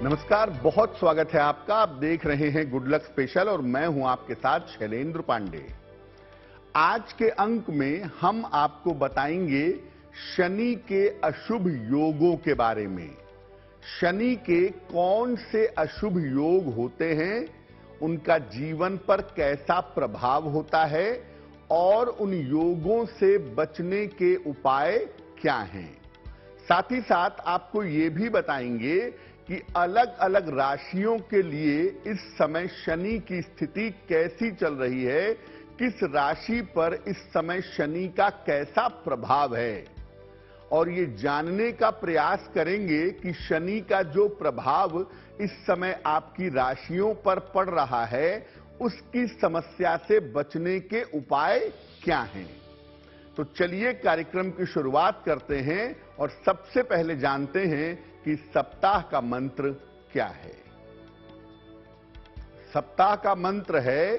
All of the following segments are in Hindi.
नमस्कार, बहुत स्वागत है आपका। आप देख रहे हैं गुड लक स्पेशल और मैं हूं आपके साथ शैलेंद्र पांडे। आज के अंक में हम आपको बताएंगे शनि के अशुभ योगों के बारे में। शनि के कौन से अशुभ योग होते हैं, उनका जीवन पर कैसा प्रभाव होता है और उन योगों से बचने के उपाय क्या हैं। साथ ही साथ आपको ये भी बताएंगे कि अलग अलग राशियों के लिए इस समय शनि की स्थिति कैसी चल रही है, किस राशि पर इस समय शनि का कैसा प्रभाव है, और ये जानने का प्रयास करेंगे कि शनि का जो प्रभाव इस समय आपकी राशियों पर पड़ रहा है, उसकी समस्या से बचने के उपाय क्या हैं। तो चलिए कार्यक्रम की शुरुआत करते हैं और सबसे पहले जानते हैं कि सप्ताह का मंत्र क्या है। सप्ताह का मंत्र है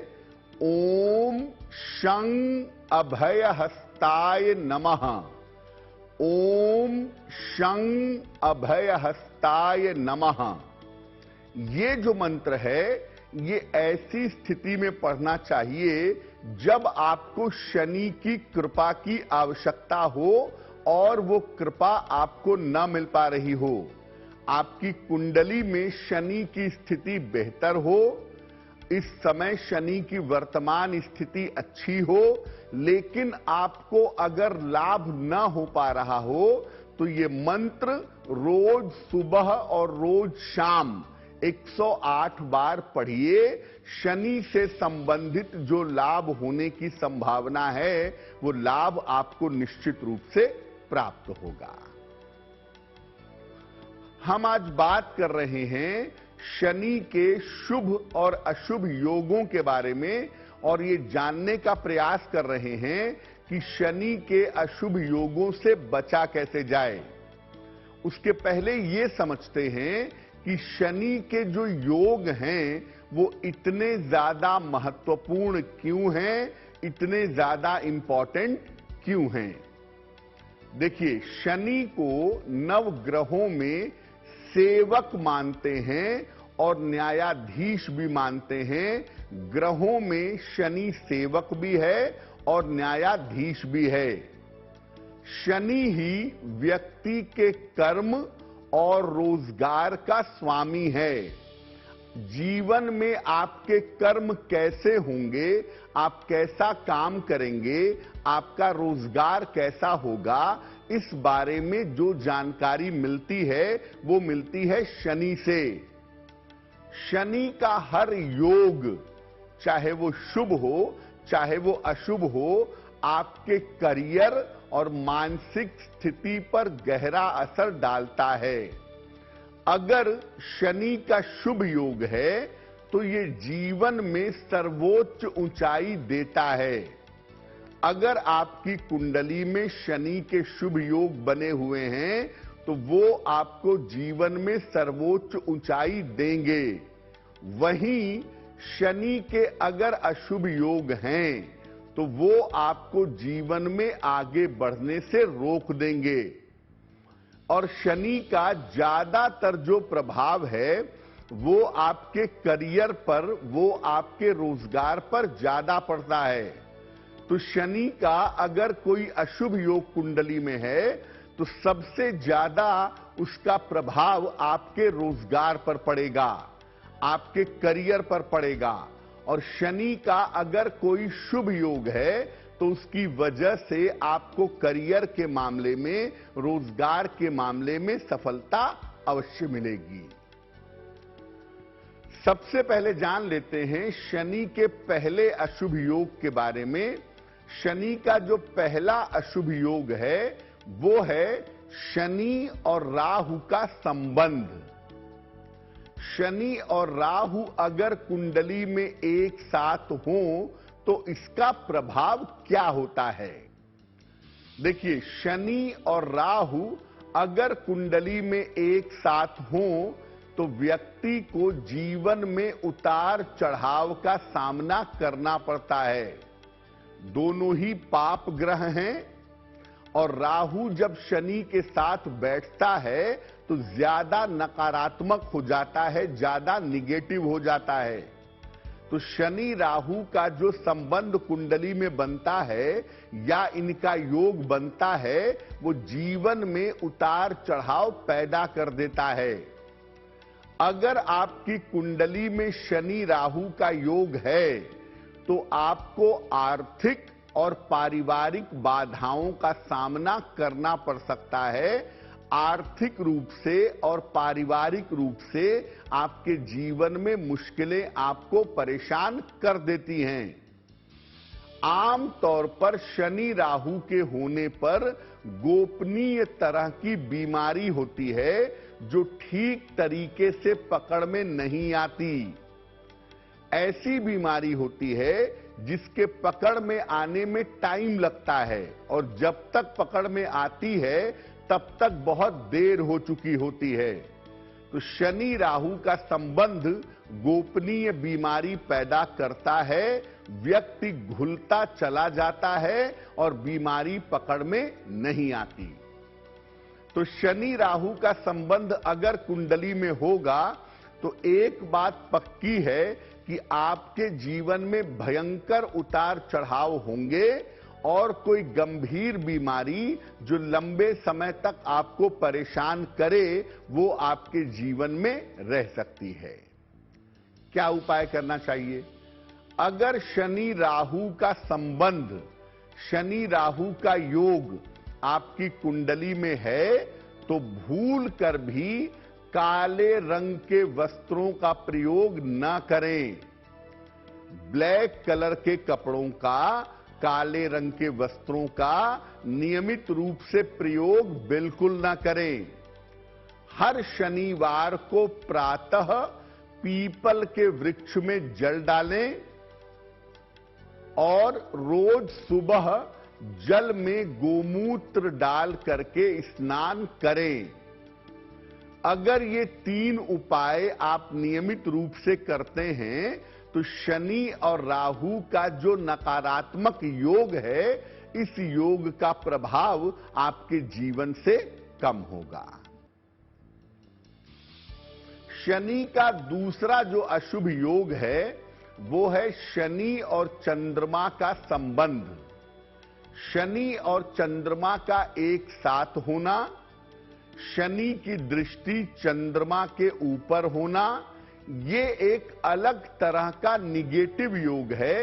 ओम शं अभयहस्ताय नमः। ओम शं अभयहस्ताय नमः। ये जो मंत्र है, ये ऐसी स्थिति में पढ़ना चाहिए जब आपको शनि की कृपा की आवश्यकता हो और वो कृपा आपको न मिल पा रही हो, आपकी कुंडली में शनि की स्थिति बेहतर हो, इस समय शनि की वर्तमान स्थिति अच्छी हो, लेकिन आपको अगर लाभ न हो पा रहा हो, तो ये मंत्र रोज सुबह और रोज शाम 108 बार पढ़िए। शनि से संबंधित जो लाभ होने की संभावना है, वो लाभ आपको निश्चित रूप से प्राप्त होगा। हम आज बात कर रहे हैं शनि के शुभ और अशुभ योगों के बारे में, और ये जानने का प्रयास कर रहे हैं कि शनि के अशुभ योगों से बचा कैसे जाए। उसके पहले ये समझते हैं कि शनि के जो योग हैं, वो इतने ज्यादा महत्वपूर्ण क्यों हैं, इतने ज्यादा इंपॉर्टेंट क्यों हैं। देखिए, शनि को नवग्रहों में सेवक मानते हैं और न्यायाधीश भी मानते हैं। ग्रहों में शनि सेवक भी है और न्यायाधीश भी है। शनि ही व्यक्ति के कर्म और रोजगार का स्वामी है। जीवन में आपके कर्म कैसे होंगे, आप कैसा काम करेंगे, आपका रोजगार कैसा होगा, इस बारे में जो जानकारी मिलती है, वो मिलती है शनि से। शनि का हर योग, चाहे वो शुभ हो चाहे वो अशुभ हो, आपके करियर और मानसिक स्थिति पर गहरा असर डालता है। अगर शनि का शुभ योग है तो ये जीवन में सर्वोच्च ऊंचाई देता है। अगर आपकी कुंडली में शनि के शुभ योग बने हुए हैं तो वो आपको जीवन में सर्वोच्च ऊंचाई देंगे। वहीं शनि के अगर अशुभ योग हैं तो वो आपको जीवन में आगे बढ़ने से रोक देंगे। और शनि का ज्यादातर जो प्रभाव है, वो आपके करियर पर, वो आपके रोजगार पर ज्यादा पड़ता है। तो शनि का अगर कोई अशुभ योग कुंडली में है तो सबसे ज्यादा उसका प्रभाव आपके रोजगार पर पड़ेगा, आपके करियर पर पड़ेगा। और शनि का अगर कोई शुभ योग है तो उसकी वजह से आपको करियर के मामले में, रोजगार के मामले में सफलता अवश्य मिलेगी। सबसे पहले जान लेते हैं शनि के पहले अशुभ योग के बारे में। शनि का जो पहला अशुभ योग है, वो है शनि और राहु का संबंध। शनि और राहु अगर कुंडली में एक साथ हों तो इसका प्रभाव क्या होता है। देखिए, शनि और राहु अगर कुंडली में एक साथ हों तो व्यक्ति को जीवन में उतार चढ़ाव का सामना करना पड़ता है। दोनों ही पाप ग्रह हैं और राहु जब शनि के साथ बैठता है तो ज्यादा नकारात्मक हो जाता है, ज्यादा निगेटिव हो जाता है। तो शनि राहु का जो संबंध कुंडली में बनता है या इनका योग बनता है, वो जीवन में उतार चढ़ाव पैदा कर देता है। अगर आपकी कुंडली में शनि राहु का योग है तो आपको आर्थिक और पारिवारिक बाधाओं का सामना करना पड़ सकता है। आर्थिक रूप से और पारिवारिक रूप से आपके जीवन में मुश्किलें आपको परेशान कर देती हैं। आम तौर पर शनि राहु के होने पर गोपनीय तरह की बीमारी होती है जो ठीक तरीके से पकड़ में नहीं आती। ऐसी बीमारी होती है जिसके पकड़ में आने में टाइम लगता है और जब तक पकड़ में आती है तब तक बहुत देर हो चुकी होती है। तो शनि राहु का संबंध गोपनीय बीमारी पैदा करता है, व्यक्ति घुलता चला जाता है और बीमारी पकड़ में नहीं आती। तो शनि राहु का संबंध अगर कुंडली में होगा तो एक बात पक्की है कि आपके जीवन में भयंकर उतार चढ़ाव होंगे और कोई गंभीर बीमारी जो लंबे समय तक आपको परेशान करे वो आपके जीवन में रह सकती है। क्या उपाय करना चाहिए? अगर शनि राहु का संबंध, शनि राहु का योग आपकी कुंडली में है तो भूल कर भी काले रंग के वस्त्रों का प्रयोग न करें। ब्लैक कलर के कपड़ों का, काले रंग के वस्त्रों का नियमित रूप से प्रयोग बिल्कुल न करें। हर शनिवार को प्रातः पीपल के वृक्ष में जल डालें और रोज सुबह जल में गोमूत्र डाल करके स्नान करें। अगर ये 3 उपाय आप नियमित रूप से करते हैं तो शनि और राहु का जो नकारात्मक योग है, इस योग का प्रभाव आपके जीवन से कम होगा। शनि का दूसरा जो अशुभ योग है वो है शनि और चंद्रमा का संबंध। शनि और चंद्रमा का एक साथ होना, शनि की दृष्टि चंद्रमा के ऊपर होना, ये एक अलग तरह का निगेटिव योग है,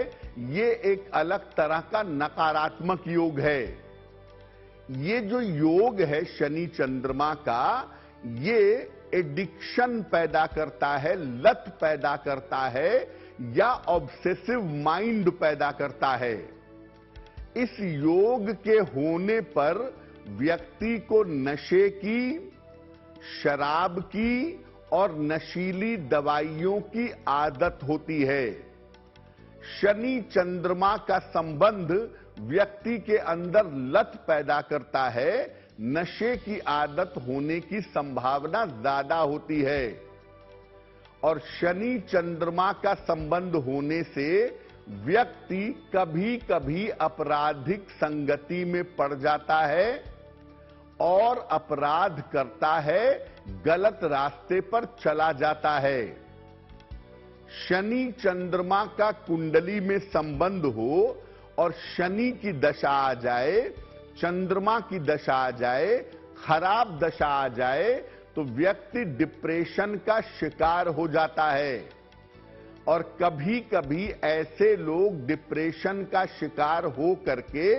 ये एक अलग तरह का नकारात्मक योग है। ये जो योग है शनि चंद्रमा का, ये एडिक्शन पैदा करता है, लत पैदा करता है या ऑब्सेसिव माइंड पैदा करता है। इस योग के होने पर व्यक्ति को नशे की, शराब की और नशीली दवाइयों की आदत होती है। शनि चंद्रमा का संबंध व्यक्ति के अंदर लत पैदा करता है, नशे की आदत होने की संभावना ज्यादा होती है। और शनि चंद्रमा का संबंध होने से व्यक्ति कभी कभी आपराधिक संगति में पड़ जाता है और अपराध करता है, गलत रास्ते पर चला जाता है। शनि चंद्रमा का कुंडली में संबंध हो और शनि की दशा आ जाए, चंद्रमा की दशा आ जाए, खराब दशा आ जाए तो व्यक्ति डिप्रेशन का शिकार हो जाता है। और कभी कभी ऐसे लोग डिप्रेशन का शिकार हो करके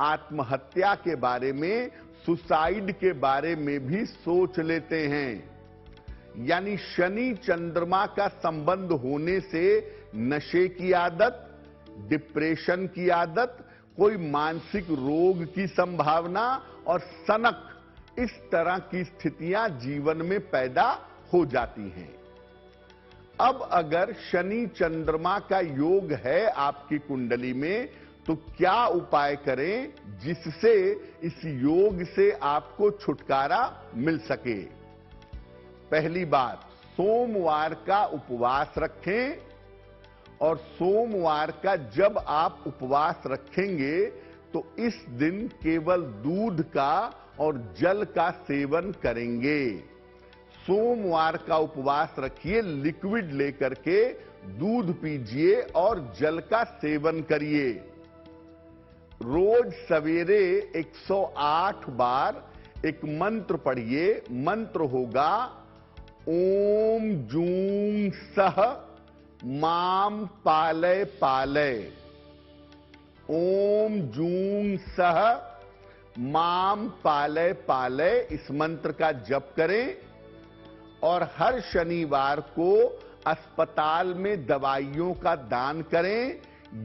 आत्महत्या के बारे में, सुसाइड के बारे में भी सोच लेते हैं। यानी शनि चंद्रमा का संबंध होने से नशे की आदत, डिप्रेशन की आदत, कोई मानसिक रोग की संभावना और सनक, इस तरह की स्थितियां जीवन में पैदा हो जाती हैं। अब अगर शनि चंद्रमा का योग है आपकी कुंडली में तो क्या उपाय करें जिससे इस योग से आपको छुटकारा मिल सके? पहली बात, सोमवार का उपवास रखें और सोमवार का जब आप उपवास रखेंगे तो इस दिन केवल दूध का और जल का सेवन करेंगे। सोमवार का उपवास रखिए, लिक्विड लेकर के दूध पीजिए और जल का सेवन करिए। रोज सवेरे 108 बार एक मंत्र पढ़िए। मंत्र होगा ओम जूं सह माम पालय पालय। ओम जूं सह माम पालय पालय, इस मंत्र का जप करें और हर शनिवार को अस्पताल में दवाइयों का दान करें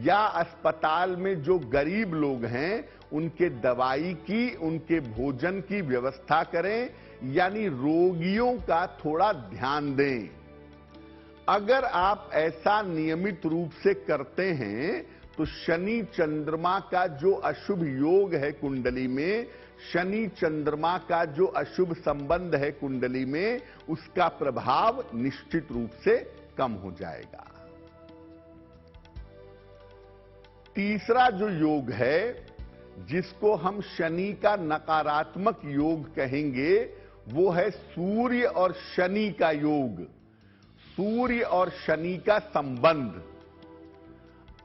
या अस्पताल में जो गरीब लोग हैं उनके दवाई की, उनके भोजन की व्यवस्था करें, यानी रोगियों का थोड़ा ध्यान दें। अगर आप ऐसा नियमित रूप से करते हैं तो शनि चंद्रमा का जो अशुभ योग है कुंडली में, शनि चंद्रमा का जो अशुभ संबंध है कुंडली में, उसका प्रभाव निश्चित रूप से कम हो जाएगा। तीसरा जो योग है जिसको हम शनि का नकारात्मक योग कहेंगे, वो है सूर्य और शनि का योग, सूर्य और शनि का संबंध।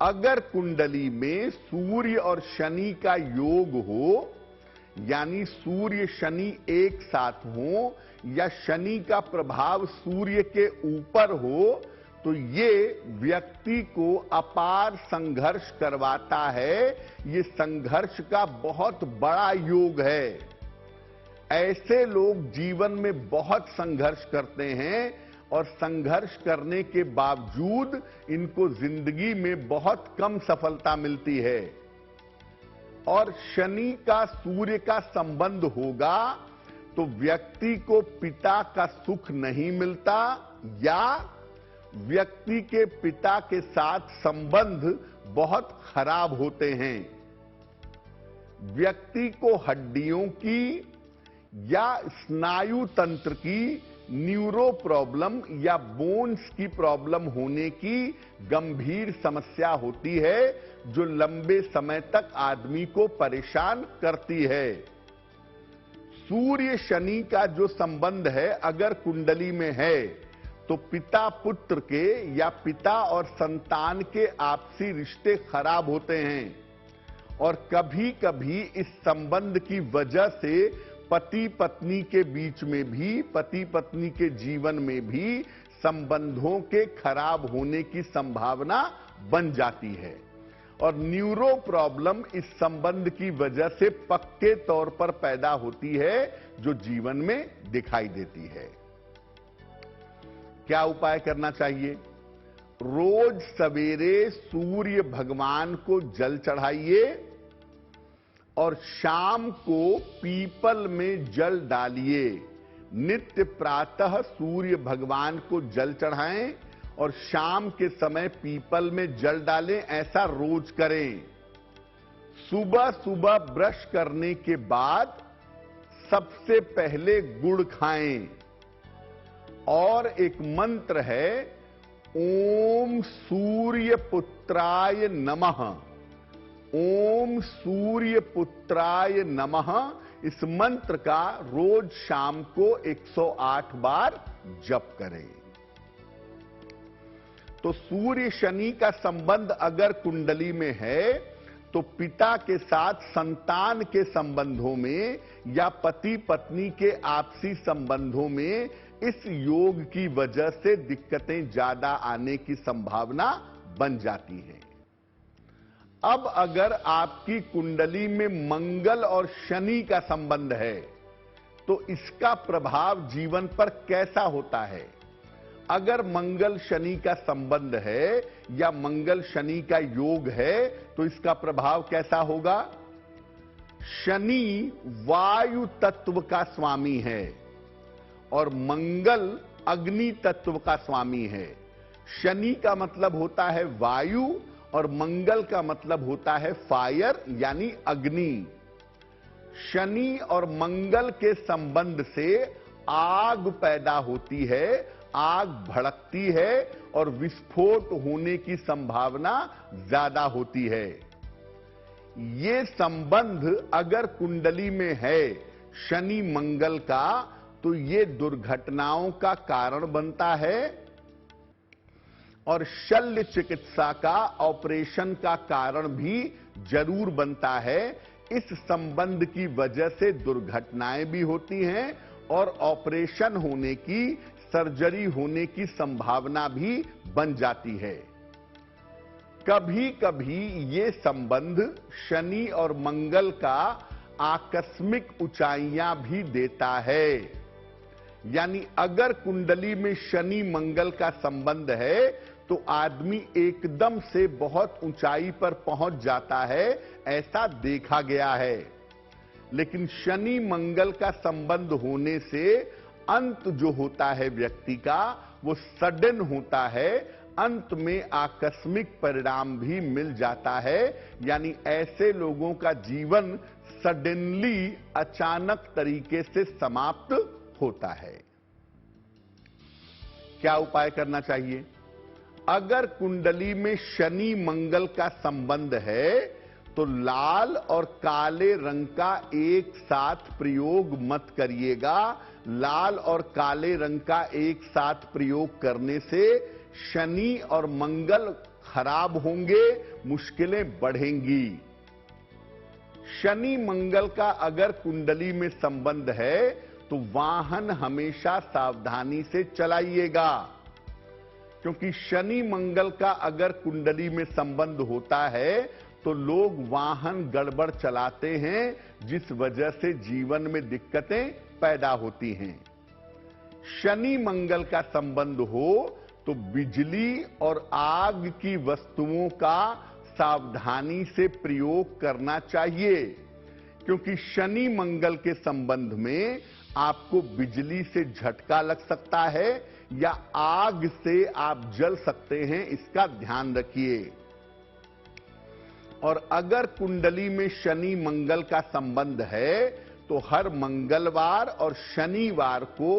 अगर कुंडली में सूर्य और शनि का योग हो, यानी सूर्य शनि एक साथ हो या शनि का प्रभाव सूर्य के ऊपर हो, तो ये व्यक्ति को अपार संघर्ष करवाता है। ये संघर्ष का बहुत बड़ा योग है। ऐसे लोग जीवन में बहुत संघर्ष करते हैं और संघर्ष करने के बावजूद इनको जिंदगी में बहुत कम सफलता मिलती है। और शनि का सूर्य का संबंध होगा तो व्यक्ति को पिता का सुख नहीं मिलता या व्यक्ति के पिता के साथ संबंध बहुत खराब होते हैं। व्यक्ति को हड्डियों की या स्नायु तंत्र की न्यूरो प्रॉब्लम या बोन्स की प्रॉब्लम होने की गंभीर समस्या होती है, जो लंबे समय तक आदमी को परेशान करती है। सूर्य शनि का जो संबंध है अगर कुंडली में है तो पिता पुत्र के या पिता और संतान के आपसी रिश्ते खराब होते हैं और कभी कभी इस संबंध की वजह से पति पत्नी के बीच में भी, पति पत्नी के जीवन में भी संबंधों के खराब होने की संभावना बन जाती है। और न्यूरो प्रॉब्लम इस संबंध की वजह से पक्के तौर पर पैदा होती है, जो जीवन में दिखाई देती है। क्या उपाय करना चाहिए? रोज सवेरे सूर्य भगवान को जल चढ़ाइए और शाम को पीपल में जल डालिए। नित्य प्रातः सूर्य भगवान को जल चढ़ाएं और शाम के समय पीपल में जल डालें। ऐसा रोज करें। सुबह सुबह ब्रश करने के बाद सबसे पहले गुड़ खाएं और एक मंत्र है ओम सूर्य पुत्राय नमः। ओम सूर्य पुत्राय नमः, इस मंत्र का रोज शाम को 108 बार जप करें। तो सूर्य शनि का संबंध अगर कुंडली में है तो पिता के साथ संतान के संबंधों में या पति पत्नी के आपसी संबंधों में इस योग की वजह से दिक्कतें ज्यादा आने की संभावना बन जाती है। अब अगर आपकी कुंडली में मंगल और शनि का संबंध है तो इसका प्रभाव जीवन पर कैसा होता है? अगर मंगल शनि का संबंध है या मंगल शनि का योग है तो इसका प्रभाव कैसा होगा? शनि वायु तत्व का स्वामी है और मंगल अग्नि तत्व का स्वामी है। शनि का मतलब होता है वायु और मंगल का मतलब होता है फायर यानी अग्नि। शनि और मंगल के संबंध से आग पैदा होती है, आग भड़कती है और विस्फोट होने की संभावना ज्यादा होती है। ये संबंध अगर कुंडली में है शनि मंगल का, तो ये दुर्घटनाओं का कारण बनता है और शल्य चिकित्सा का, ऑपरेशन का कारण भी जरूर बनता है। इस संबंध की वजह से दुर्घटनाएं भी होती हैं और ऑपरेशन होने की, सर्जरी होने की संभावना भी बन जाती है। कभी कभी ये संबंध शनि और मंगल का आकस्मिक ऊंचाइयां भी देता है। यानी अगर कुंडली में शनि मंगल का संबंध है तो आदमी एकदम से बहुत ऊंचाई पर पहुंच जाता है, ऐसा देखा गया है। लेकिन शनि मंगल का संबंध होने से अंत जो होता है व्यक्ति का, वो सडन होता है, अंत में आकस्मिक परिणाम भी मिल जाता है। यानी ऐसे लोगों का जीवन सडनली, अचानक तरीके से समाप्त होता है। क्या उपाय करना चाहिए? अगर कुंडली में शनि मंगल का संबंध है तो लाल और काले रंग का एक साथ प्रयोग मत करिएगा। लाल और काले रंग का एक साथ प्रयोग करने से शनि और मंगल खराब होंगे, मुश्किलें बढ़ेंगी। शनि मंगल का अगर कुंडली में संबंध है तो वाहन हमेशा सावधानी से चलाइएगा, क्योंकि शनि मंगल का अगर कुंडली में संबंध होता है तो लोग वाहन गड़बड़ चलाते हैं, जिस वजह से जीवन में दिक्कतें पैदा होती हैं। शनि मंगल का संबंध हो तो बिजली और आग की वस्तुओं का सावधानी से प्रयोग करना चाहिए, क्योंकि शनि मंगल के संबंध में आपको बिजली से झटका लग सकता है या आग से आप जल सकते हैं, इसका ध्यान रखिए। और अगर कुंडली में शनि मंगल का संबंध है तो हर मंगलवार और शनिवार को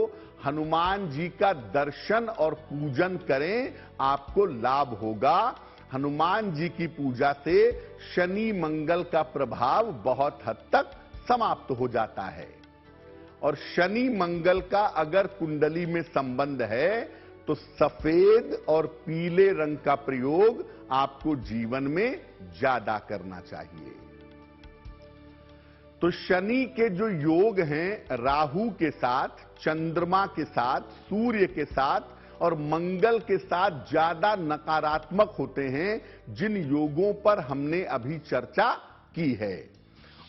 हनुमान जी का दर्शन और पूजन करें, आपको लाभ होगा। हनुमान जी की पूजा से शनि मंगल का प्रभाव बहुत हद तक समाप्त हो जाता है। और शनि मंगल का अगर कुंडली में संबंध है तो सफेद और पीले रंग का प्रयोग आपको जीवन में ज्यादा करना चाहिए। तो शनि के जो योग हैं राहु के साथ, चंद्रमा के साथ, सूर्य के साथ और मंगल के साथ ज्यादा नकारात्मक होते हैं, जिन योगों पर हमने अभी चर्चा की है।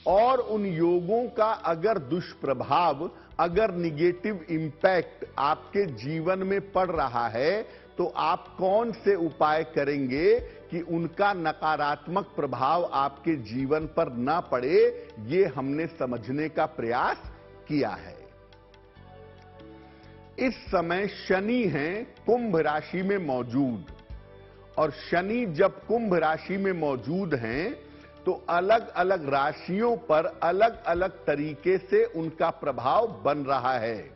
और उन योगों का अगर दुष्प्रभाव, अगर निगेटिव इंपैक्ट आपके जीवन में पड़ रहा है तो आप कौन से उपाय करेंगे कि उनका नकारात्मक प्रभाव आपके जीवन पर ना पड़े, ये हमने समझने का प्रयास किया है। इस समय शनि हैं कुंभ राशि में मौजूद, और शनि जब कुंभ राशि में मौजूद हैं तो अलग अलग राशियों पर अलग अलग तरीके से उनका प्रभाव बन रहा है।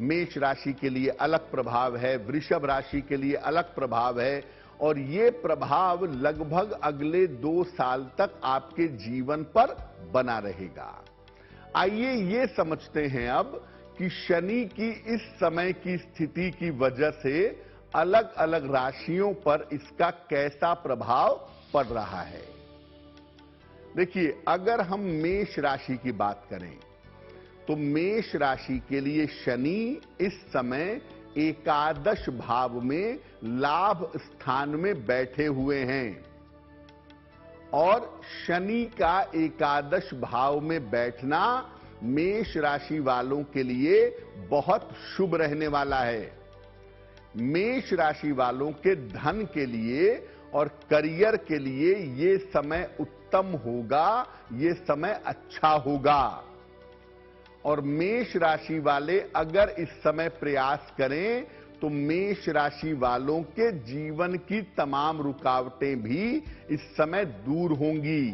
मेष राशि के लिए अलग प्रभाव है, वृषभ राशि के लिए अलग प्रभाव है, और ये प्रभाव लगभग अगले 2 साल तक आपके जीवन पर बना रहेगा। आइए ये समझते हैं अब कि शनि की इस समय की स्थिति की वजह से अलग अलग राशियों पर इसका कैसा प्रभाव पड़ रहा है। देखिए, अगर हम मेष राशि की बात करें तो मेष राशि के लिए शनि इस समय एकादश भाव में लाभ स्थान में बैठे हुए हैं, और शनि का एकादश भाव में बैठना मेष राशि वालों के लिए बहुत शुभ रहने वाला है। मेष राशि वालों के धन के लिए और करियर के लिए ये समय उत्तम होगा, ये समय अच्छा होगा। और मेष राशि वाले अगर इस समय प्रयास करें तो मेष राशि वालों के जीवन की तमाम रुकावटें भी इस समय दूर होंगी।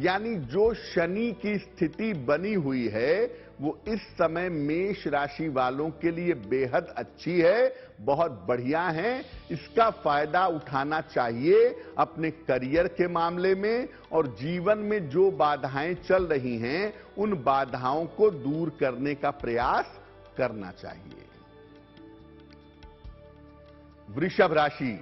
यानी जो शनि की स्थिति बनी हुई है वो इस समय मेष राशि वालों के लिए बेहद अच्छी है, बहुत बढ़िया है। इसका फायदा उठाना चाहिए अपने करियर के मामले में, और जीवन में जो बाधाएं चल रही हैं उन बाधाओं को दूर करने का प्रयास करना चाहिए। वृषभ राशि,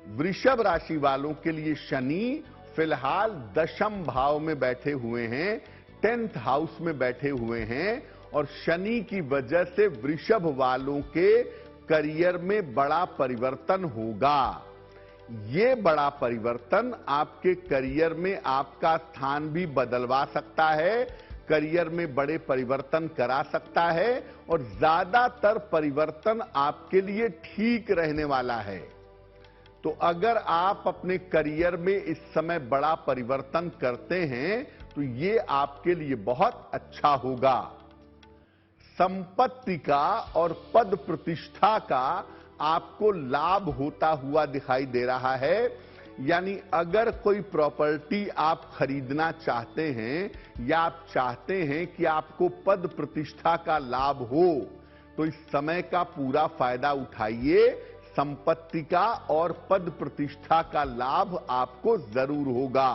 वृषभ राशि वालों के लिए शनि फिलहाल दशम भाव में बैठे हुए हैं, 10th हाउस में बैठे हुए हैं, और शनि की वजह से वृषभ वालों के करियर में बड़ा परिवर्तन होगा। ये बड़ा परिवर्तन आपके करियर में आपका स्थान भी बदलवा सकता है, करियर में बड़े परिवर्तन करा सकता है, और ज्यादातर परिवर्तन आपके लिए ठीक रहने वाला है। तो अगर आप अपने करियर में इस समय बड़ा परिवर्तन करते हैं तो ये आपके लिए बहुत अच्छा होगा। संपत्ति का और पद प्रतिष्ठा का आपको लाभ होता हुआ दिखाई दे रहा है। यानी अगर कोई प्रॉपर्टी आप खरीदना चाहते हैं या आप चाहते हैं कि आपको पद प्रतिष्ठा का लाभ हो, तो इस समय का पूरा फायदा उठाइए। संपत्ति का और पद प्रतिष्ठा का लाभ आपको जरूर होगा।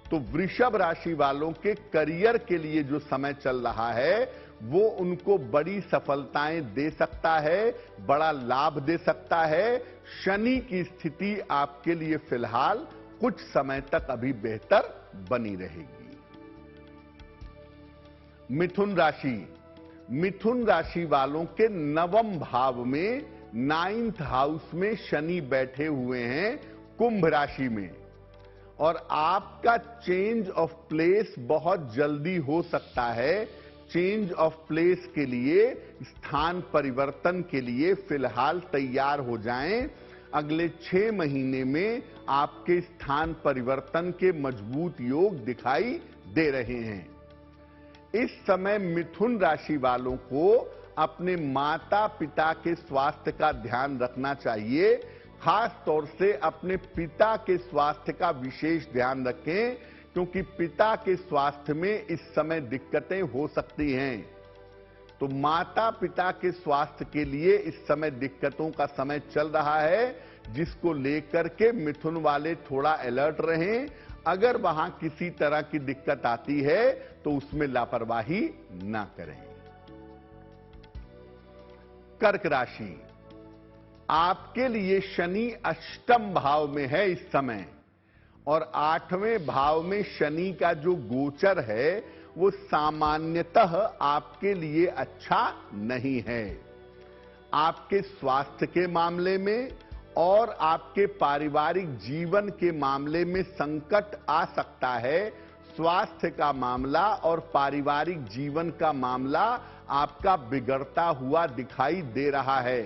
तो वृषभ राशि वालों के करियर के लिए जो समय चल रहा है वो उनको बड़ी सफलताएं दे सकता है, बड़ा लाभ दे सकता है। शनि की स्थिति आपके लिए फिलहाल कुछ समय तक अभी बेहतर बनी रहेगी। मिथुन राशि, मिथुन राशि वालों के नवम भाव में 9th हाउस में शनि बैठे हुए हैं कुंभ राशि में, और आपका चेंज ऑफ प्लेस बहुत जल्दी हो सकता है। चेंज ऑफ प्लेस के लिए, स्थान परिवर्तन के लिए फिलहाल तैयार हो जाएं। अगले 6 महीने में आपके स्थान परिवर्तन के मजबूत योग दिखाई दे रहे हैं। इस समय मिथुन राशि वालों को अपने माता पिता के स्वास्थ्य का ध्यान रखना चाहिए। खास तौर से अपने पिता के स्वास्थ्य का विशेष ध्यान रखें, क्योंकि पिता के स्वास्थ्य में इस समय दिक्कतें हो सकती हैं। तो माता पिता के स्वास्थ्य के लिए इस समय दिक्कतों का समय चल रहा है, जिसको लेकर के मिथुन वाले थोड़ा अलर्ट रहें। अगर वहां किसी तरह की दिक्कत आती है तो उसमें लापरवाही ना करें। कर्क राशि, आपके लिए शनि अष्टम भाव में है इस समय, और 8वें भाव में शनि का जो गोचर है वो सामान्यतः आपके लिए अच्छा नहीं है। आपके स्वास्थ्य के मामले में और आपके पारिवारिक जीवन के मामले में संकट आ सकता है। स्वास्थ्य का मामला और पारिवारिक जीवन का मामला आपका बिगड़ता हुआ दिखाई दे रहा है।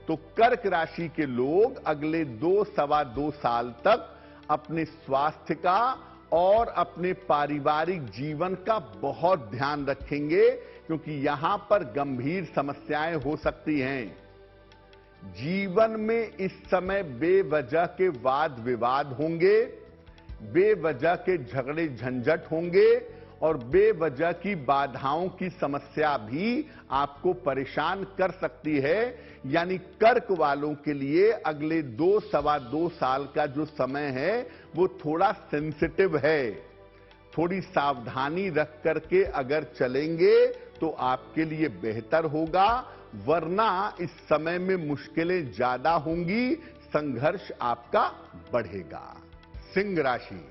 तो कर्क राशि के लोग अगले 2-2.25 साल तक अपने स्वास्थ्य का और अपने पारिवारिक जीवन का बहुत ध्यान रखेंगे, क्योंकि यहां पर गंभीर समस्याएं हो सकती हैं। जीवन में इस समय बेवजह के वाद विवाद होंगे, बेवजह के झगड़े झंझट होंगे, और बेवजह की बाधाओं की समस्या भी आपको परेशान कर सकती है। यानी कर्क वालों के लिए अगले 2-2.25 साल का जो समय है वो थोड़ा सेंसिटिव है। थोड़ी सावधानी रख करके अगर चलेंगे तो आपके लिए बेहतर होगा, वरना इस समय में मुश्किलें ज्यादा होंगी, संघर्ष आपका बढ़ेगा। सिंह राशि,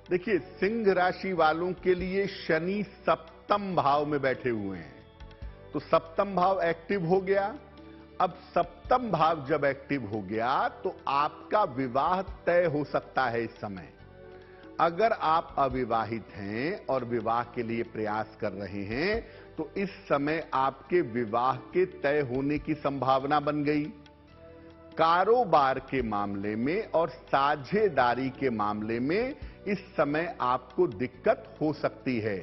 देखिए सिंह राशि वालों के लिए शनि सप्तम भाव में बैठे हुए हैं, तो सप्तम भाव एक्टिव हो गया। अब सप्तम भाव जब एक्टिव हो गया तो आपका विवाह तय हो सकता है इस समय। अगर आप अविवाहित हैं और विवाह के लिए प्रयास कर रहे हैं तो इस समय आपके विवाह के तय होने की संभावना बन गई। कारोबार के मामले में और साझेदारी के मामले में इस समय आपको दिक्कत हो सकती है।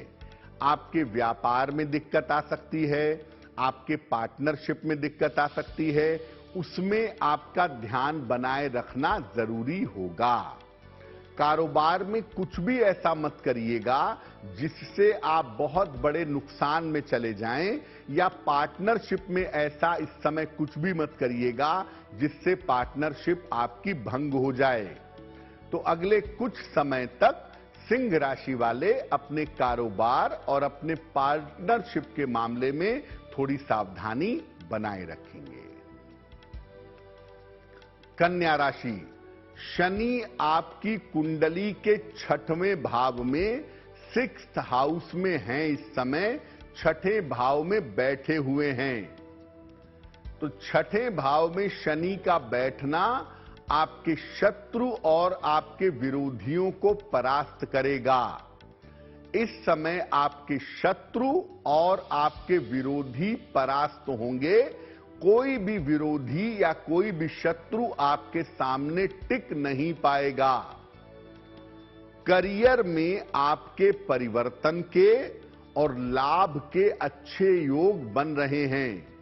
आपके व्यापार में दिक्कत आ सकती है, आपके पार्टनरशिप में दिक्कत आ सकती है, उसमें आपका ध्यान बनाए रखना जरूरी होगा। कारोबार में कुछ भी ऐसा मत करिएगा जिससे आप बहुत बड़े नुकसान में चले जाएं, या पार्टनरशिप में ऐसा इस समय कुछ भी मत करिएगा जिससे पार्टनरशिप आपकी भंग हो जाए। तो अगले कुछ समय तक सिंह राशि वाले अपने कारोबार और अपने पार्टनरशिप के मामले में थोड़ी सावधानी बनाए रखेंगे। कन्या राशि, शनि आपकी कुंडली के 6वें भाव में 6th हाउस में हैं, इस समय 6ठे भाव में बैठे हुए हैं। तो 6ठे भाव में शनि का बैठना आपके शत्रु और आपके विरोधियों को परास्त करेगा। इस समय आपके शत्रु और आपके विरोधी परास्त होंगे। कोई भी विरोधी या कोई भी शत्रु आपके सामने टिक नहीं पाएगा। करियर में आपके परिवर्तन के और लाभ के अच्छे योग बन रहे हैं।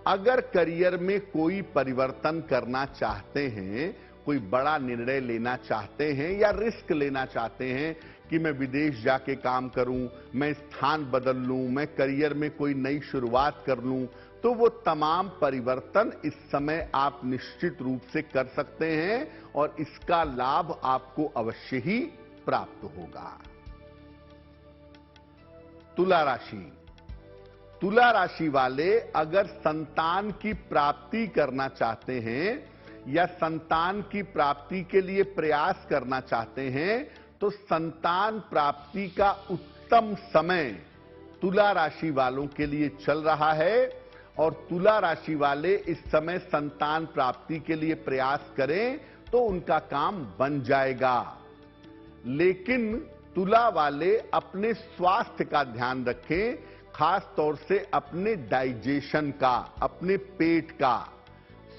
अगर करियर में कोई परिवर्तन करना चाहते हैं, कोई बड़ा निर्णय लेना चाहते हैं या रिस्क लेना चाहते हैं कि मैं विदेश जाके काम करूं, मैं स्थान बदल लूं, मैं करियर में कोई नई शुरुआत कर लूं, तो वो तमाम परिवर्तन इस समय आप निश्चित रूप से कर सकते हैं और इसका लाभ आपको अवश्य ही प्राप्त होगा। तुला राशि, तुला राशि वाले अगर संतान की प्राप्ति करना चाहते हैं या संतान की प्राप्ति के लिए प्रयास करना चाहते हैं, तो संतान प्राप्ति का उत्तम समय तुला राशि वालों के लिए चल रहा है और तुला राशि वाले इस समय संतान प्राप्ति के लिए प्रयास करें तो उनका काम बन जाएगा। लेकिन तुला वाले अपने स्वास्थ्य का ध्यान रखें, खास तौर से अपने डाइजेशन का, अपने पेट का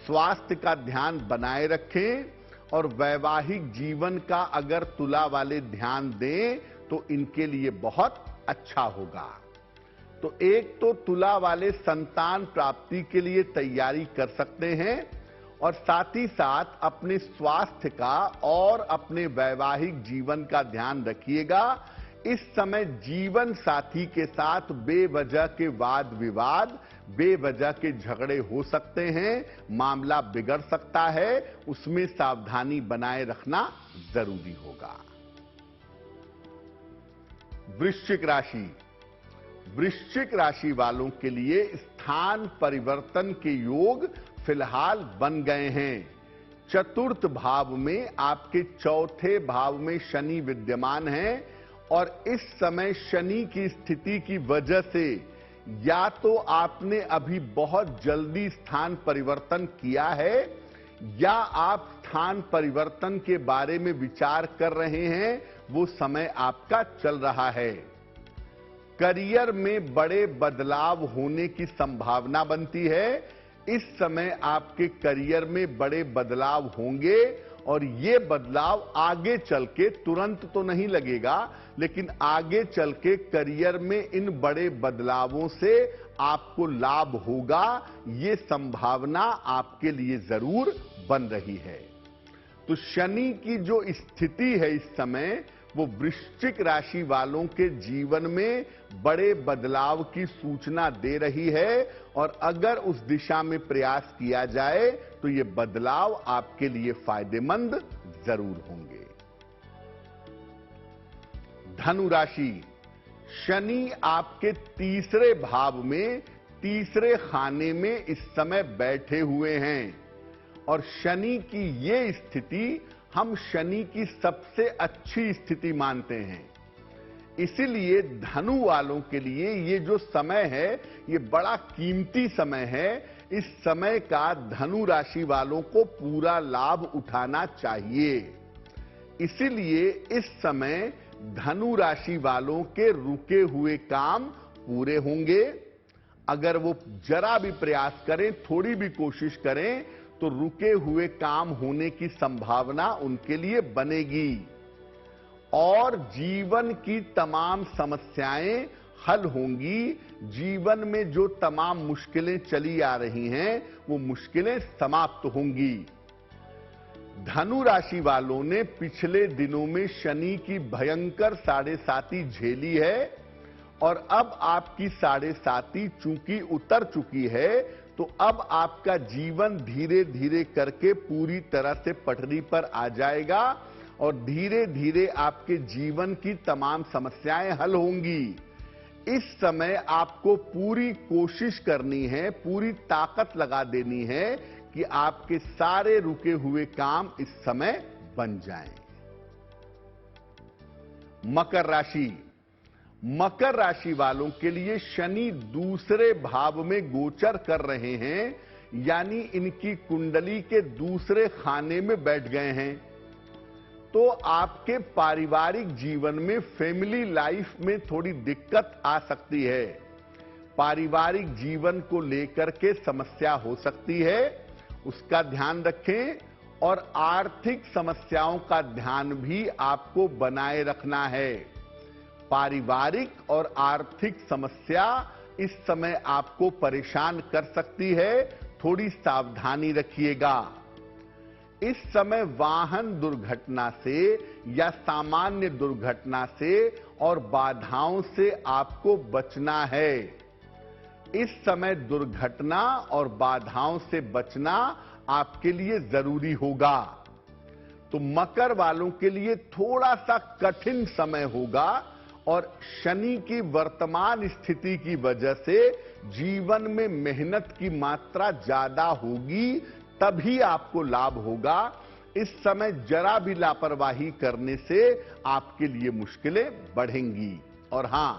स्वास्थ्य का ध्यान बनाए रखें और वैवाहिक जीवन का अगर तुला वाले ध्यान दें तो इनके लिए बहुत अच्छा होगा। तो एक तो तुला वाले संतान प्राप्ति के लिए तैयारी कर सकते हैं और साथ ही साथ अपने स्वास्थ्य का और अपने वैवाहिक जीवन का ध्यान रखिएगा। इस समय जीवन साथी के साथ बेवजह के वाद विवाद, बेवजह के झगड़े हो सकते हैं, मामला बिगड़ सकता है, उसमें सावधानी बनाए रखना जरूरी होगा। वृश्चिक राशि, वृश्चिक राशि वालों के लिए स्थान परिवर्तन के योग फिलहाल बन गए हैं। चतुर्थ भाव में आपके चौथे भाव में शनि विद्यमान है और इस समय शनि की स्थिति की वजह से या तो आपने अभी बहुत जल्दी स्थान परिवर्तन किया है या आप स्थान परिवर्तन के बारे में विचार कर रहे हैं, वो समय आपका चल रहा है। करियर में बड़े बदलाव होने की संभावना बनती है। इस समय आपके करियर में बड़े बदलाव होंगे और ये बदलाव आगे चल के, तुरंत तो नहीं लगेगा, लेकिन आगे चल के करियर में इन बड़े बदलावों से आपको लाभ होगा, ये संभावना आपके लिए जरूर बन रही है। तो शनि की जो स्थिति है इस समय, वो वृश्चिक राशि वालों के जीवन में बड़े बदलाव की सूचना दे रही है और अगर उस दिशा में प्रयास किया जाए तो ये बदलाव आपके लिए फायदेमंद जरूर होंगे। धनु राशि, शनि आपके तीसरे भाव में तीसरे खाने में इस समय बैठे हुए हैं और शनि की ये स्थिति हम शनि की सबसे अच्छी स्थिति मानते हैं। इसीलिए धनु वालों के लिए ये जो समय है ये बड़ा कीमती समय है। इस समय का धनु राशि वालों को पूरा लाभ उठाना चाहिए। इसीलिए इस समय धनु राशि वालों के रुके हुए काम पूरे होंगे। अगर वो जरा भी प्रयास करें, थोड़ी भी कोशिश करें, तो रुके हुए काम होने की संभावना उनके लिए बनेगी और जीवन की तमाम समस्याएं हल होंगी। जीवन में जो तमाम मुश्किलें चली आ रही हैं, वो मुश्किलें समाप्त होंगी। धनु राशि वालों ने पिछले दिनों में शनि की भयंकर 7.5 झेली है और अब आपकी 7.5 चूंकि उतर चुकी है, तो अब आपका जीवन धीरे धीरे करके पूरी तरह से पटरी पर आ जाएगा और धीरे धीरे आपके जीवन की तमाम समस्याएं हल होंगी। इस समय आपको पूरी कोशिश करनी है, पूरी ताकत लगा देनी है कि आपके सारे रुके हुए काम इस समय बन जाएं। मकर राशि, मकर राशि वालों के लिए शनि दूसरे भाव में गोचर कर रहे हैं, यानी इनकी कुंडली के दूसरे खाने में बैठ गए हैं। तो आपके पारिवारिक जीवन में, फैमिली लाइफ में थोड़ी दिक्कत आ सकती है। पारिवारिक जीवन को लेकर के समस्या हो सकती है, उसका ध्यान रखें। और आर्थिक समस्याओं का ध्यान भी आपको बनाए रखना है। पारिवारिक और आर्थिक समस्या इस समय आपको परेशान कर सकती है, थोड़ी सावधानी रखिएगा। इस समय वाहन दुर्घटना से या सामान्य दुर्घटना से और बाधाओं से आपको बचना है। इस समय दुर्घटना और बाधाओं से बचना आपके लिए जरूरी होगा। तो मकर वालों के लिए थोड़ा सा कठिन समय होगा और शनि की वर्तमान स्थिति की वजह से जीवन में मेहनत की मात्रा ज्यादा होगी, तभी आपको लाभ होगा। इस समय जरा भी लापरवाही करने से आपके लिए मुश्किलें बढ़ेंगी। और हां,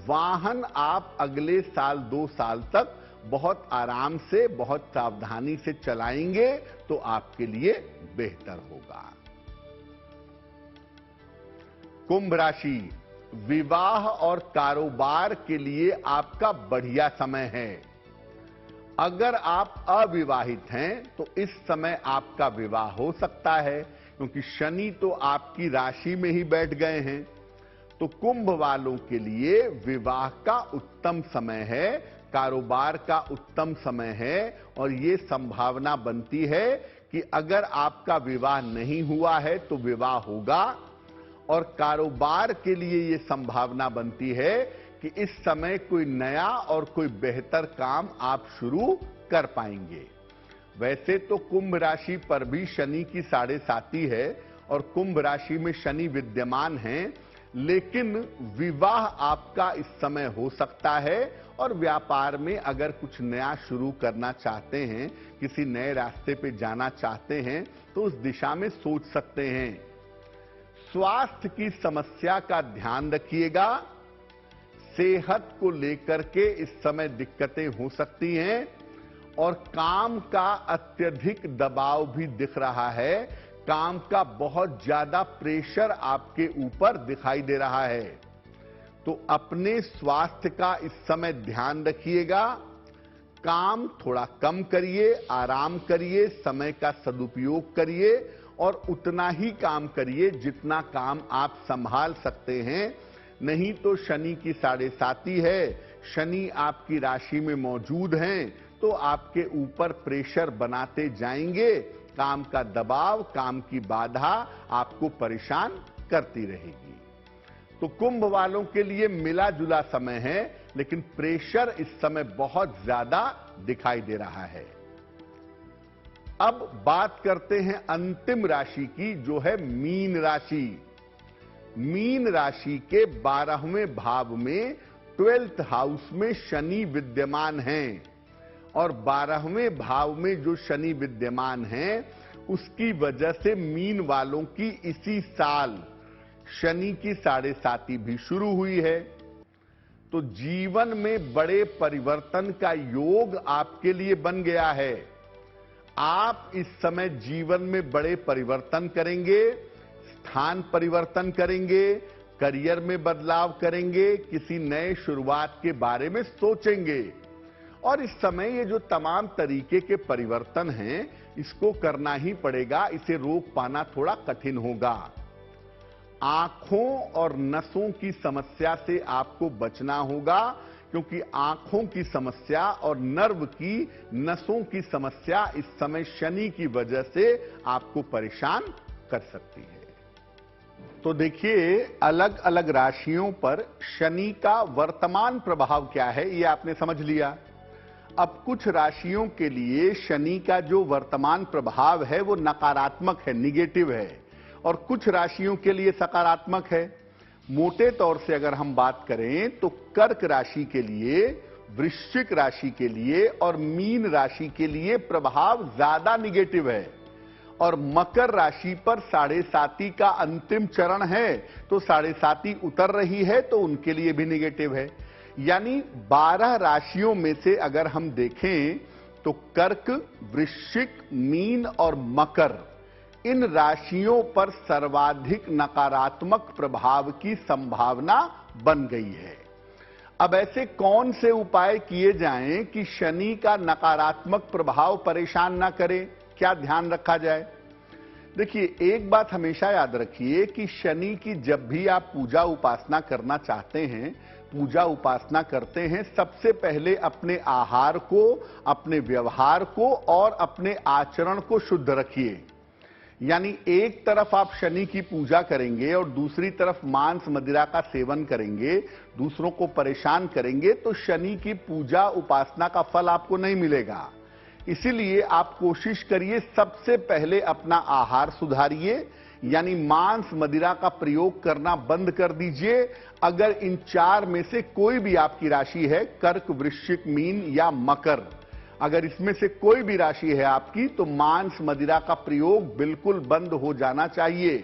वाहन आप अगले साल 2 साल तक बहुत आराम से, बहुत सावधानी से चलाएंगे तो आपके लिए बेहतर होगा। कुंभ राशि, विवाह और कारोबार के लिए आपका बढ़िया समय है। अगर आप अविवाहित हैं तो इस समय आपका विवाह हो सकता है, क्योंकि शनि तो आपकी राशि में ही बैठ गए हैं। तो कुंभ वालों के लिए विवाह का उत्तम समय है, कारोबार का उत्तम समय है और ये संभावना बनती है कि अगर आपका विवाह नहीं हुआ है तो विवाह होगा। और कारोबार के लिए ये संभावना बनती है कि इस समय कोई नया और कोई बेहतर काम आप शुरू कर पाएंगे। वैसे तो कुंभ राशि पर भी शनि की 7.5 है और कुंभ राशि में शनि विद्यमान हैं, लेकिन विवाह आपका इस समय हो सकता है। और व्यापार में अगर कुछ नया शुरू करना चाहते हैं, किसी नए रास्ते पे जाना चाहते हैं, तो उस दिशा में सोच सकते हैं। स्वास्थ्य की समस्या का ध्यान रखिएगा। सेहत को लेकर के इस समय दिक्कतें हो सकती हैं और काम का अत्यधिक दबाव भी दिख रहा है। काम का बहुत ज्यादा प्रेशर आपके ऊपर दिखाई दे रहा है। तो अपने स्वास्थ्य का इस समय ध्यान रखिएगा। काम थोड़ा कम करिए, आराम करिए, समय का सदुपयोग करिए और उतना ही काम करिए जितना काम आप संभाल सकते हैं। नहीं तो शनि की 7.5 है, शनि आपकी राशि में मौजूद हैं, तो आपके ऊपर प्रेशर बनाते जाएंगे। काम का दबाव, काम की बाधा आपको परेशान करती रहेगी। तो कुंभ वालों के लिए मिला जुला समय है, लेकिन प्रेशर इस समय बहुत ज्यादा दिखाई दे रहा है। अब बात करते हैं अंतिम राशि की, जो है मीन राशि। मीन राशि के 12वें भाव में 12th हाउस में शनि विद्यमान हैं और 12वें भाव में जो शनि विद्यमान हैं, उसकी वजह से मीन वालों की इसी साल शनि की 7.5 भी शुरू हुई है। तो जीवन में बड़े परिवर्तन का योग आपके लिए बन गया है। आप इस समय जीवन में बड़े परिवर्तन करेंगे, स्थान परिवर्तन करेंगे, करियर में बदलाव करेंगे, किसी नए शुरुआत के बारे में सोचेंगे। और इस समय ये जो तमाम तरीके के परिवर्तन हैं, इसको करना ही पड़ेगा, इसे रोक पाना थोड़ा कठिन होगा। आंखों और नसों की समस्या से आपको बचना होगा, क्योंकि आंखों की समस्या और नर्व की नसों की समस्या इस समय शनि की वजह से आपको परेशान कर सकती है। तो देखिए, अलग अलग राशियों पर शनि का वर्तमान प्रभाव क्या है, ये आपने समझ लिया। अब कुछ राशियों के लिए शनि का जो वर्तमान प्रभाव है वो नकारात्मक है, निगेटिव है, और कुछ राशियों के लिए सकारात्मक है। मोटे तौर से अगर हम बात करें तो कर्क राशि के लिए, वृश्चिक राशि के लिए और मीन राशि के लिए प्रभाव ज्यादा निगेटिव है, और मकर राशि पर 7.5 का अंतिम चरण है, तो 7.5 उतर रही है, तो उनके लिए भी निगेटिव है। यानी 12 राशियों में से अगर हम देखें तो कर्क, वृश्चिक, मीन और मकर, इन राशियों पर सर्वाधिक नकारात्मक प्रभाव की संभावना बन गई है। अब ऐसे कौन से उपाय किए जाएं कि शनि का नकारात्मक प्रभाव परेशान ना करे, क्या ध्यान रखा जाए? देखिए, एक बात हमेशा याद रखिए कि शनि की जब भी आप पूजा उपासना करना चाहते हैं, पूजा उपासना करते हैं, सबसे पहले अपने आहार को, अपने व्यवहार को और अपने आचरण को शुद्ध रखिए। यानी एक तरफ आप शनि की पूजा करेंगे और दूसरी तरफ मांस मदिरा का सेवन करेंगे, दूसरों को परेशान करेंगे, तो शनि की पूजा उपासना का फल आपको नहीं मिलेगा। इसीलिए आप कोशिश करिए, सबसे पहले अपना आहार सुधारिए, यानी मांस मदिरा का प्रयोग करना बंद कर दीजिए। अगर इन 4 में से कोई भी आपकी राशि है, कर्क, वृश्चिक, मीन या मकर, अगर इसमें से कोई भी राशि है आपकी, तो मांस मदिरा का प्रयोग बिल्कुल बंद हो जाना चाहिए।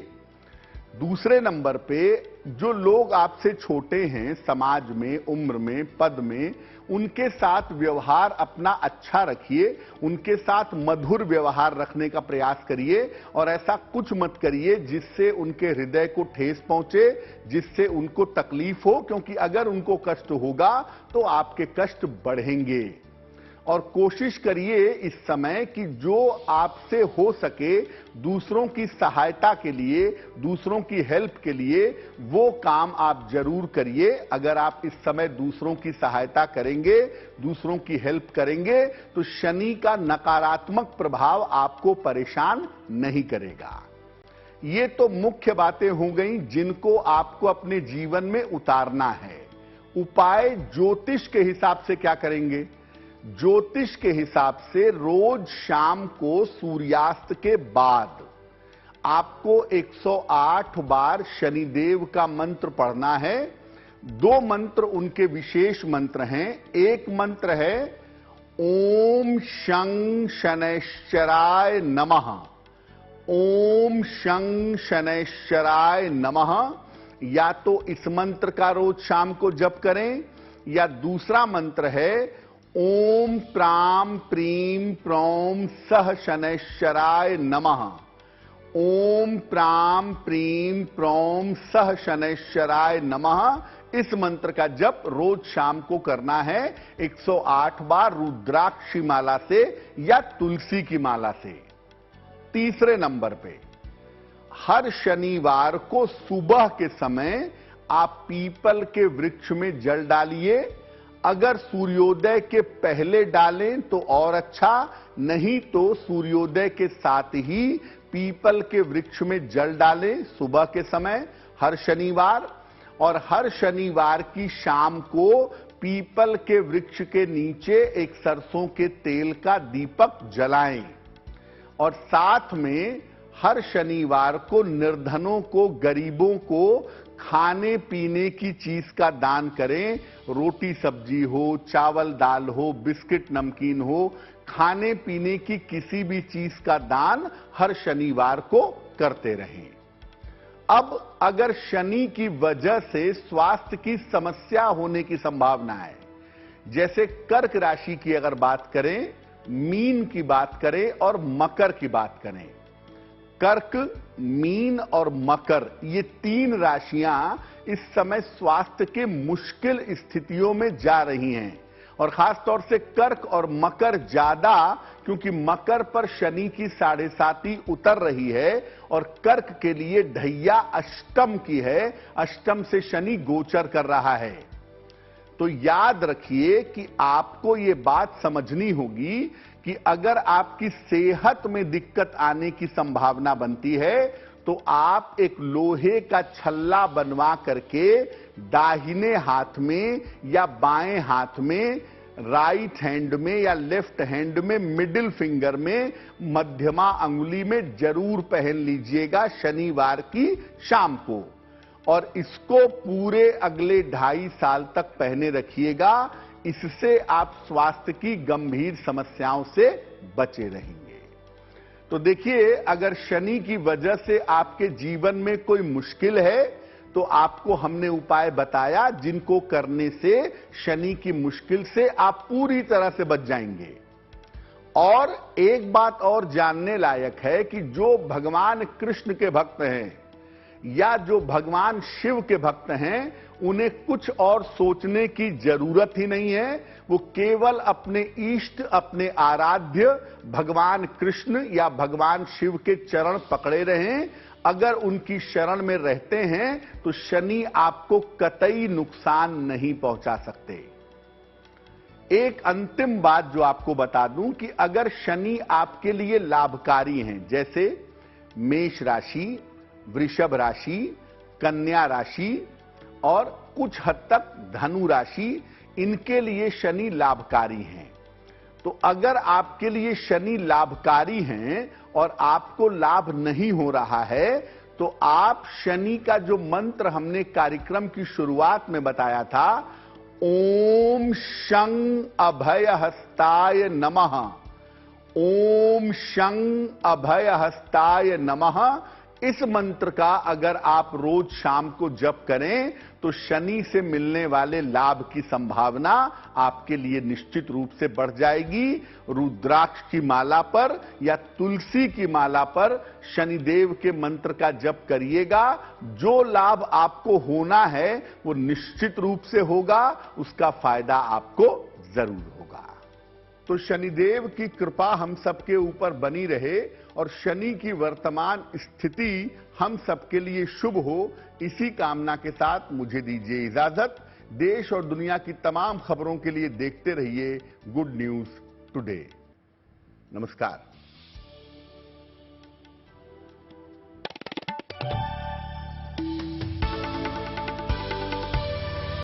दूसरे नंबर पे, जो लोग आपसे छोटे हैं समाज में, उम्र में, पद में, उनके साथ व्यवहार अपना अच्छा रखिए, उनके साथ मधुर व्यवहार रखने का प्रयास करिए, और ऐसा कुछ मत करिए जिससे उनके हृदय को ठेस पहुंचे, जिससे उनको तकलीफ हो, क्योंकि अगर उनको कष्ट होगा तो आपके कष्ट बढ़ेंगे। और कोशिश करिए इस समय कि जो आपसे हो सके दूसरों की सहायता के लिए, दूसरों की हेल्प के लिए, वो काम आप जरूर करिए। अगर आप इस समय दूसरों की सहायता करेंगे, दूसरों की हेल्प करेंगे, तो शनि का नकारात्मक प्रभाव आपको परेशान नहीं करेगा। ये तो मुख्य बातें हो गईं जिनको आपको अपने जीवन में उतारना है। उपाय ज्योतिष के हिसाब से क्या करेंगे? ज्योतिष के हिसाब से रोज शाम को सूर्यास्त के बाद आपको 108 बार शनिदेव का मंत्र पढ़ना है। 2 मंत्र उनके विशेष मंत्र हैं। एक मंत्र है ओम शं शनैश्चराय नमः, ओम शं शनैश्चराय नमः। या तो इस मंत्र का रोज शाम को जप करें, या दूसरा मंत्र है ओम प्राम प्रीम प्रौम सह शनैश्चराय नमः, ओम प्राम प्रीम प्रौम सह शनैश्चराय नमः। इस मंत्र का जप रोज शाम को करना है 108 बार रुद्राक्षी माला से या तुलसी की माला से। तीसरे नंबर पे, हर शनिवार को सुबह के समय आप पीपल के वृक्ष में जल डालिए। अगर सूर्योदय के पहले डालें तो और अच्छा, नहीं तो सूर्योदय के साथ ही पीपल के वृक्ष में जल डालें सुबह के समय हर शनिवार। और हर शनिवार की शाम को पीपल के वृक्ष के नीचे एक सरसों के तेल का दीपक जलाएं। और साथ में हर शनिवार को निर्धनों को, गरीबों को खाने पीने की चीज का दान करें। रोटी सब्जी हो, चावल दाल हो, बिस्किट नमकीन हो, खाने पीने की किसी भी चीज का दान हर शनिवार को करते रहें। अब अगर शनि की वजह से स्वास्थ्य की समस्या होने की संभावना है, जैसे कर्क राशि की अगर बात करें, मीन की बात करें और मकर की बात करें, कर्क, मीन और मकर, ये 3 राशियां इस समय स्वास्थ्य के मुश्किल स्थितियों में जा रही हैं। और खासतौर से कर्क और मकर ज्यादा, क्योंकि मकर पर शनि की 7.5 उतर रही है और कर्क के लिए ढैया अष्टम की है, अष्टम से शनि गोचर कर रहा है। तो याद रखिए कि आपको ये बात समझनी होगी कि अगर आपकी सेहत में दिक्कत आने की संभावना बनती है तो आप एक लोहे का छल्ला बनवा करके दाहिने हाथ में या बाएं हाथ में, राइट हैंड में या लेफ्ट हैंड में, मिडिल फिंगर में, मध्यमा अंगुली में जरूर पहन लीजिएगा शनिवार की शाम को, और इसको पूरे अगले 2.5 साल तक पहने रखिएगा। इससे आप स्वास्थ्य की गंभीर समस्याओं से बचे रहेंगे। तो देखिए, अगर शनि की वजह से आपके जीवन में कोई मुश्किल है तो आपको हमने उपाय बताया जिनको करने से शनि की मुश्किल से आप पूरी तरह से बच जाएंगे। और एक बात और जानने लायक है कि जो भगवान कृष्ण के भक्त हैं या जो भगवान शिव के भक्त हैं, उन्हें कुछ और सोचने की जरूरत ही नहीं है। वो केवल अपने इष्ट, अपने आराध्य भगवान कृष्ण या भगवान शिव के चरण पकड़े रहें। अगर उनकी शरण में रहते हैं तो शनि आपको कतई नुकसान नहीं पहुंचा सकते। एक अंतिम बात जो आपको बता दूं कि अगर शनि आपके लिए लाभकारी हैं, जैसे मेष राशि, वृषभ राशि, कन्या राशि और कुछ हद तक धनु राशि, इनके लिए शनि लाभकारी हैं। तो अगर आपके लिए शनि लाभकारी हैं और आपको लाभ नहीं हो रहा है तो आप शनि का जो मंत्र हमने कार्यक्रम की शुरुआत में बताया था, ओम शं अभयहस्ताय नमः, ओम शं अभयहस्ताय नमः, इस मंत्र का अगर आप रोज शाम को जप करें तो शनि से मिलने वाले लाभ की संभावना आपके लिए निश्चित रूप से बढ़ जाएगी। रुद्राक्ष की माला पर या तुलसी की माला पर शनिदेव के मंत्र का जप करिएगा। जो लाभ आपको होना है वो निश्चित रूप से होगा, उसका फायदा आपको जरूर होगा। तो शनिदेव की कृपा हम सबके ऊपर बनी रहे और शनि की वर्तमान स्थिति हम सबके लिए शुभ हो, इसी कामना के साथ मुझे दीजिए इजाजत। देश और दुनिया की तमाम खबरों के लिए देखते रहिए गुड न्यूज टुडे। नमस्कार।